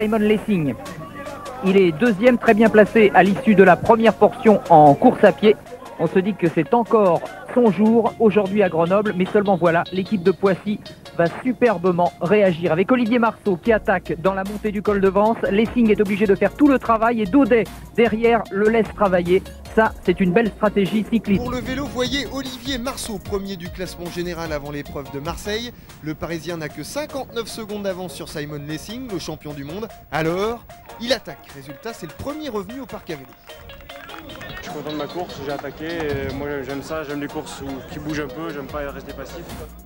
Simon Lessing, il est deuxième, très bien placé à l'issue de la première portion en course à pied. On se dit que c'est encore son jour aujourd'hui à Grenoble, mais seulement voilà, l'équipe de Poissy va superbement réagir. Avec Olivier Marceau qui attaque dans la montée du col de Vence, Lessing est obligé de faire tout le travail et Daudet derrière le laisse travailler. Ça, c'est une belle stratégie cycliste. Pour le vélo, voyez Olivier Marceau, premier du classement général avant l'épreuve de Marseille. Le Parisien n'a que 59 secondes d'avance sur Simon Lessing, le champion du monde. Alors, il attaque. Résultat, c'est le premier revenu au parc à vélo. Je suis content de ma course, j'ai attaqué. Et moi, j'aime ça, j'aime les courses qui bougent un peu, j'aime pas rester passif.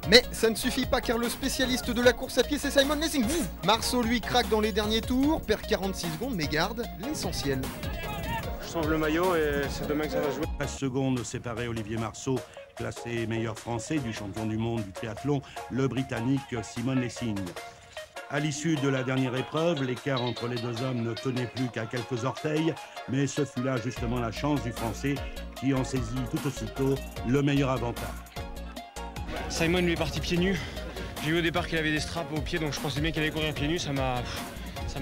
Mais ça ne suffit pas car le spécialiste de la course à pied, c'est Simon Lessing. Marceau, lui, craque dans les derniers tours, perd 46 secondes, mais garde l'essentiel. Je sauve le maillot et c'est demain que ça va jouer. 13 secondes séparées Olivier Marceau, classé meilleur français du champion du monde du triathlon, le Britannique Simon Lessing. À l'issue de la dernière épreuve, l'écart entre les deux hommes ne tenait plus qu'à quelques orteils, mais ce fut là justement la chance du Français qui en saisit tout aussitôt le meilleur avantage. Simon lui est parti pieds nus. J'ai vu au départ qu'il avait des straps aux pieds, donc je pensais bien qu'il allait courir pieds nus. Ça m'a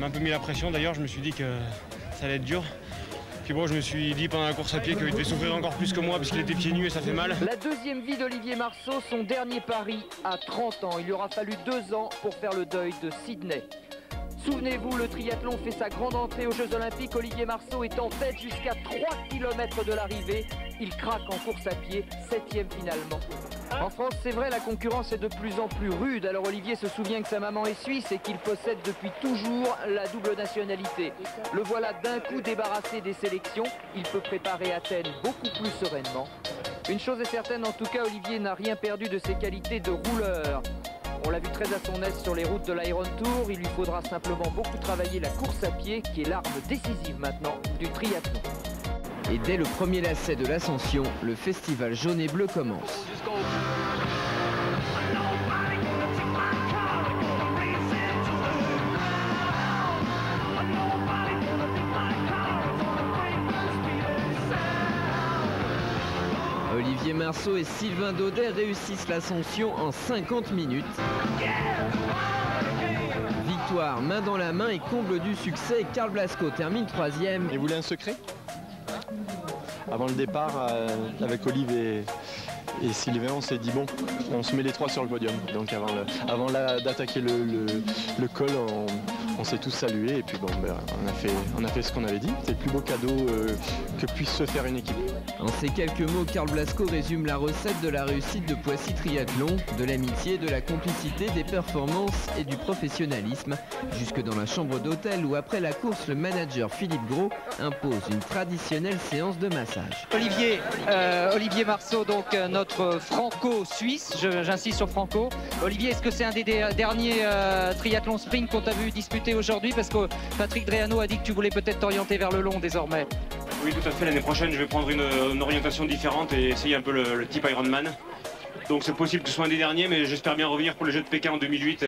un peu mis la pression. D'ailleurs, je me suis dit que ça allait être dur. Puis bon, je me suis dit pendant la course à pied qu'il devait souffrir encore plus que moi puisqu'il était pieds nus et ça fait mal. La deuxième vie d'Olivier Marceau, son dernier pari à 30 ans. Il lui aura fallu 2 ans pour faire le deuil de Sydney. Souvenez-vous, le triathlon fait sa grande entrée aux Jeux Olympiques. Olivier Marceau est en tête jusqu'à 3 km de l'arrivée. Il craque en course à pied, 7e finalement. En France, c'est vrai, la concurrence est de plus en plus rude. Alors Olivier se souvient que sa maman est suisse et qu'il possède depuis toujours la double nationalité. Le voilà d'un coup débarrassé des sélections. Il peut préparer Athènes beaucoup plus sereinement. Une chose est certaine, en tout cas, Olivier n'a rien perdu de ses qualités de rouleur. On l'a vu très à son aise sur les routes de l'Iron Tour. Il lui faudra simplement beaucoup travailler la course à pied, qui est l'arme décisive maintenant du triathlon. Et dès le premier lacet de l'ascension, le festival jaune et bleu commence. Olivier Marceau et Sylvain Daudet réussissent l'ascension en 50 minutes. Victoire main dans la main et comble du succès. Karl Blasco termine 3e. Et vous voulez un secret? Avant le départ, avec Olive et Sylvain, on s'est dit bon, on se met les trois sur le podium. Donc avant d'attaquer le col, on s'est tous salués et puis bon, on a fait ce qu'on avait dit. C'est le plus beau cadeau que puisse se faire une équipe. En ces quelques mots, Karl Blasco résume la recette de la réussite de Poissy Triathlon, de l'amitié, de la complicité, des performances et du professionnalisme. Jusque dans la chambre d'hôtel où après la course, le manager Philippe Gros impose une traditionnelle séance de massage. Olivier Marceau, donc notre franco-suisse, j'insiste sur franco. Olivier, est-ce que c'est un des derniers triathlons sprint qu'on t'a vu disputer aujourd'hui? Parce que Patrick Dréano a dit que tu voulais peut-être t'orienter vers le long désormais. Oui, tout à fait. L'année prochaine, je vais prendre une orientation différente et essayer un peu le type Ironman. Donc c'est possible que ce soit un des derniers, mais j'espère bien revenir pour les Jeux de Pékin en 2008.